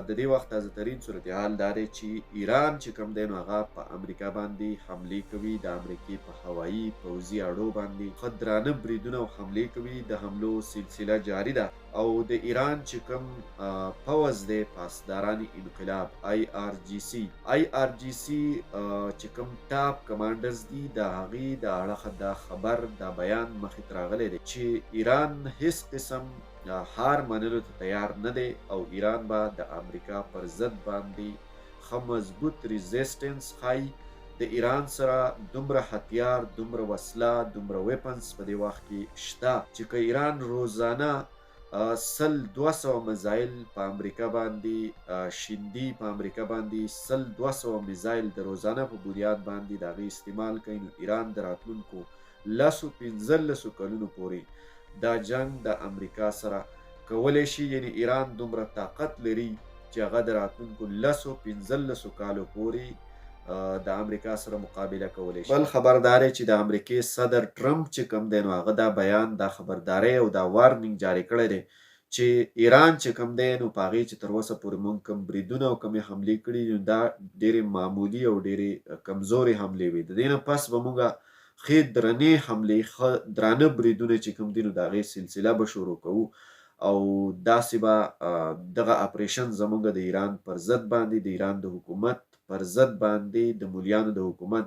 د دې وخت تازه ترین صورتحال دا دی چې ایران چې کوم دی نو هغه په امریکا باندې حملې کوي. د امریکې په هوایي پوځي اډو باندې ښه درانه بریدونه او حملې کوي. د حملو سلسله جاري ده او د ایران چې کوم پوځ دی پاسداران انقلاب IRGC چې کوم ټاپ کمانډرز دي د هغې د اړخه دا خبر دا بیان مخې ته راغلی دی چې ایران هیڅ قسم هار منلو ته تیار نه دی او ایران به د امریکا پر ضد باندې ښه مضبوط ریزسټنس ښایي. د ایران سره دومره هتیار، دومره وسله، دومره ویپنز په دې وخت کې شته چې که ایران روزانه 100-200 میزایل په امریکا باندې شیندي، په امریکا باندې 100-200 میزایل د روزانه په بنیاد باندې د هغې استعمال کوي، نو ایران د راتلونکو 10-15 کلونو پورې دا جنگ د امریکا سره کولی شي. یعنی ایران دومره طاقت لري چې هغه د راتلونکو 10-15 کالو پورې د امریکا سره مقابله کولی شي. بل خبر دا دی چې د امریکې صدر ټرمپ چې کوم دی نو هغه دا بیان، دا خبرداری او دا وارنینګ جاری کړی دی چې ایران چې کوم دی نو په هغې چې تر اوسه پورې موږ کوم بریدونه او کومې حملې کړي نو دا ډېرې معمولي او ډېرې کمزورې حملې وي. د دې نه پس به موږ ښې درنې حملې، ښه درانه بریدونه چې کوم دي نو د هغې سلسله به شروع کوو او داسې به دغه اپریشن زموږ د ایران پر ضد باندې، د ایران د حکومت پر ضد باندې، د مولیانو د حکومت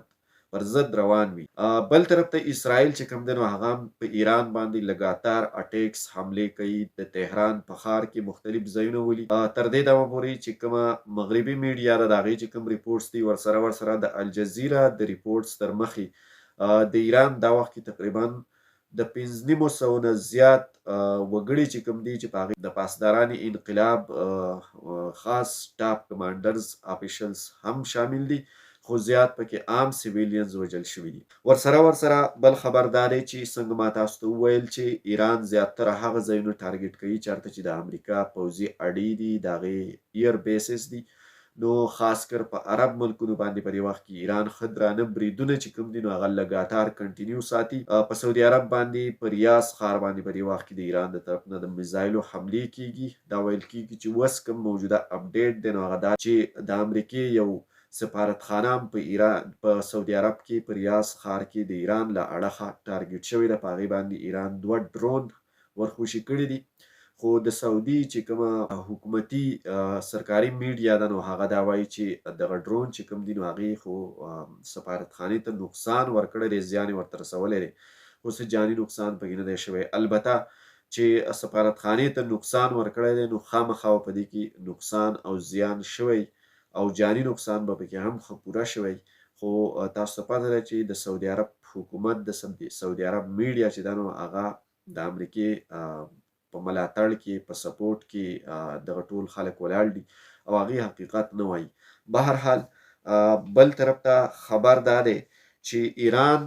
پر ضد روان وي. بل طرف ته اسرائیل چې کوم دی نو هغه هم په ایران باندې لګاتار اټیکس حملې کوي. د تهران په ښار کې مختلف ځایونه ولي تر دې دمه پورې چې کومه مغربي میډیا ده د هغې چې کوم ریپورټس دي ورسره د الجزیره د ریپورټس تر مخې د ایران دا وخت کې تقریبا د 500 نه زیات وګړي چې کوم دي چې په هغې د پاسداران انقلاب خاص ټاپ کمانډرز آفیشلز هم شامل دي، خو زیات پکې عام سیویلینز وژل شوي دي. ورسره بل خبر دا دی چې څنګه ما تاسو ته وویل چې ایران زیاتره هغه ځایونه ټارګټ کوي چېرته چې د امریکا پوځي اډې دي، د هغې ایر بیسز دي. نو خاص کر په عرب ملکونو باندې په دې وخت کې ایران ښه درانه بریدونه چې کوم دي نو هغه لګاتار کنټینیو ساتي. په سعودي عرب باندې په ریاض ښار باندې په دې وخت کې د ایران د طرف نه د میزایلو حملې کیږي. دا ویل کیږي چې اوس کوم موجوده اپډیټ دی نو هغه دا چې د امریکې یو سفارتخانه هم په ایران په سعودي عرب کې په ریاض ښار کې د ایران له اړخه ټارګټ شوې ده. په هغې باندې ایران 2 ډرون ورخوشي کړي دي. خو د سعودي چې کومه حکومتي سرکاري میډیا ده نو هغه دا وایي چې دغه ډرون چې کوم دي نو هغې خو سفارتخانې ته نقصان ورکړی دی، زیان یې ورته رسولی دی، خو څه جاني نقصان پکې نه دی شوی. البته چې سفارتخانې ته نقصان ورکړی دی نو خامخا په دې کې نقصان او زیان شوی او جاني نقصان به پکې هم ښه پوره شوی. خو تاسو ته پته ده چې د سعودي عرب حکومت، د سعودي عرب میډیا چې ده نو هغه د امریکې په ملاتړ کې، په سپورټ کې دغه ټول خلک ولاړ دي او هغې حقیقت نه وایي. بهرحال بل طرف ته خبر دا دی چې ایران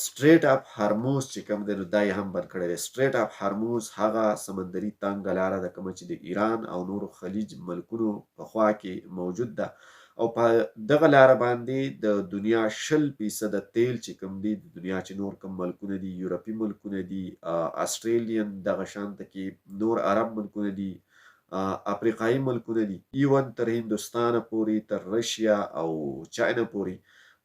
سټریټ اپ هرموز چې کوم دی نو دا یې هم بند کړی دی. سټریټ اپ هرموز هغه سمندري تنګه لاره ده کومه چې د ایران او نورو خلیج ملکونو په خوا کې موجود ده او په دغه لاره باندې د دنیا 20% تیل چې کوم دي د دنیا چې نور کوم ملکونه دي، یورپي ملکونه دي، آسټریلین دغه شانته کې نور عرب ملکونه دي، افریقایي ملکونه دي، ایون تر هندوستانه پورې، تر رشیا او چاینا پورې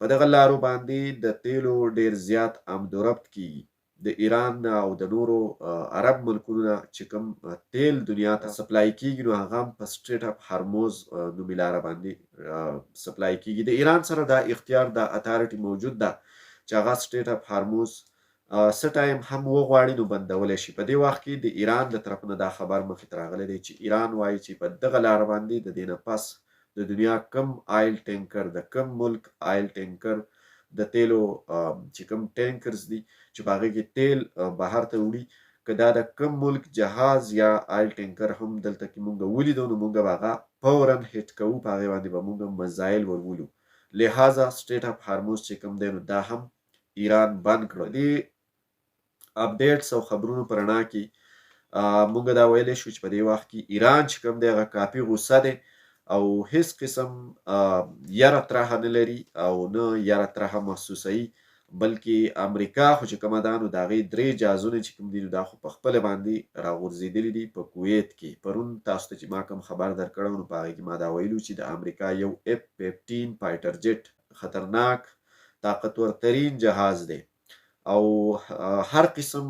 په دغه لارو باندې د تیلو ډیر زیات آمد و رفت کیږي. د ایران او د نورو عرب ملکونو نه چې کوم تیل دنیا ته سپلای کیږي نو هغه هم په سټریټ اپ هرموز نومي لاره باندې سپلای کیږي. د ایران سره دا اختیار، دا اتارټي موجود ده چې هغه سټریټ اپ هرموز څه ټایم هم وغواړي نو بندولی شي. په دې وخت کې د ایران له طرف نه دا خبر مخې ته راغلی دی چې ایران وایي چې په دغه لاره باندې د دې نه پس د دنیا کم آیل ټینکر، د کم ملک آیل ټینکر، د تیلو چې کوم ټینکرز دي چې په هغې کې تیل بهر ته وړي، که دا د کم ملک جهاز یا آیل ټینکر هم دلته کې مونږ ولیدو نو مونږ به هغه فورا هیټ کوو، په هغې باندې به مونږ میزایل ورولو. لہذا سټریټ اپ هرموز چې کوم دی نو دا هم ایران بند کړو. دې اپډیټس او خبرونو په رڼا کې مونږ دا ویلی شو چې په دې وخت کې ایران چې کوم دی هغه کافي غوسه دی او هیڅ قسم یره طرحه نه لري او نه یره طرحه محسوسوي بلکې امریکا خو چې کومه ده نو د هغې 3 جهازونه چې کوم دي نو دا خو په خپله باندې راغورځېدلي دي په کویت کې. پرون تاسو ته چې ما کوم خبر درکړی نو په هغې کې ما دا ویلي چې د امریکا یو F-15 فایټر جیټ خطرناک طاقتور ترین جهاز دی او هر قسم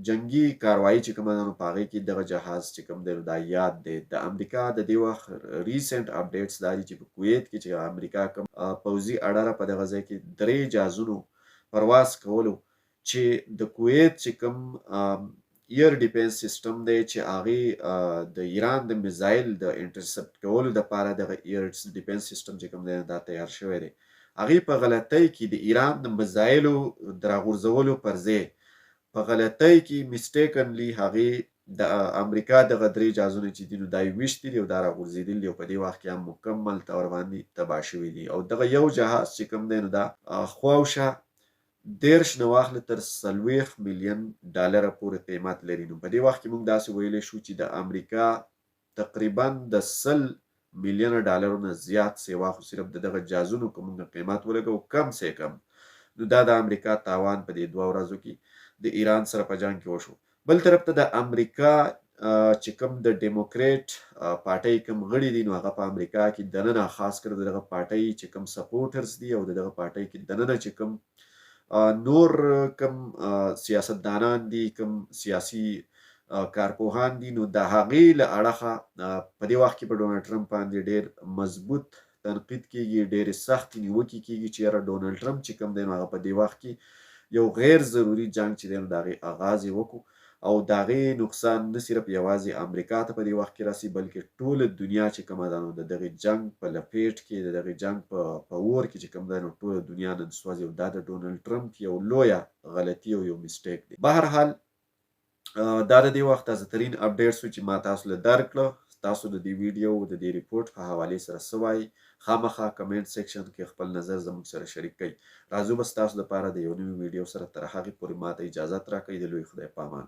جنگي کاروایی چې کومه ده نو په هغې کې دغه جهاز چې کوم دی نو دا یاد دی. د امریکا د دې وخت ریسنټ اپډیټس دا دي چې په کویت کې چې امریکا کوم پوځي اډره په دغه ځای کې 3 جهازونو پرواز کولو چې د کویت چې کوم ایر ډیفنس سیستم دی چې هغې د ایران د میزایل د انټرسپټ کولو دپاره دغه ایر ډیفنس سیستم چې کوم دی دا تیار شوی دی. هغې په غلطۍ کې د ایران د میزایلو د راغورځولو پر ځای په غلطۍ کې میسټیکنلی هغې د امریکا دغه 3 جهازونه چې دي نو دا یې ویشتي دي او دا راغورځېدلي دي او په دې وخت کې هم مکمل طور باندې تباه شوي دي. او دغه یو جهاز چې کوم دی نو دا خواوشا 30 نه واخله تر 40 میلیون ډالره پورې قیمت لري. نو په دې وخت کې موږ داسې ویلی شو چې د امریکا تقریبا د 100 میلیونه ډالرو نه زیات سیوا خو صرف د دغه جهازونو که موږ قیمت ولګو کم سے کم نو دا د امریکا تاوان په دې 2 ورځو کې د ایران سره په جنګ کې وشو. بل طرف ته د امریکا چې کوم د ډیموکریټ پارټۍ کوم غړي دي نو هغه په امریکا کې دننه خاص کر دغه پارټۍ چې کوم سپورټرز دي او دغه پارټۍ کې دننه چې کوم نور کوم سیاستدانان دي کوم سیاسي کارپوهان دي نو د هغې له اړخه په دې وخت کې په ډونالډ ټرمپ باندې ډېر مضبوط تنقید کیږي، ډېرې سختې نیوکې کیږي چې یاره ډونالډ ټرمپ چې کوم دی نو هغه په دې وخت کې یو غیر ضروري جنگ چې دی نو د هغې آغاز یې وکړو او د هغې نقصان نه صرف یوازې امریکا ته په دې وخت کې راسي بلکې ټوله دنیا چې کومه ده نو د دغې جنګ په لپیټ کې د دغې جنګ په اور کې چې کوم دی نو ټوله دنیا نن سوځي او دا د ډونالډ ټرمپ یو لویه غلطي او یو میسټیک دی. بهرحال دا د دې وخت تازه ترین اپډیټس و چې ما تاسو له درکړه. تاسو د دې ویډیو د دې ریپورټ په حوالې سره څه وایي خامخا کمنټ سیکشن کې خپل نظر زموږ سره شریک کړئ. راځو بس تاسو لپاره د یو نوي ویډیو سره تر هغې پورې ماته اجازت راکړئ. د لوی خدای په امان.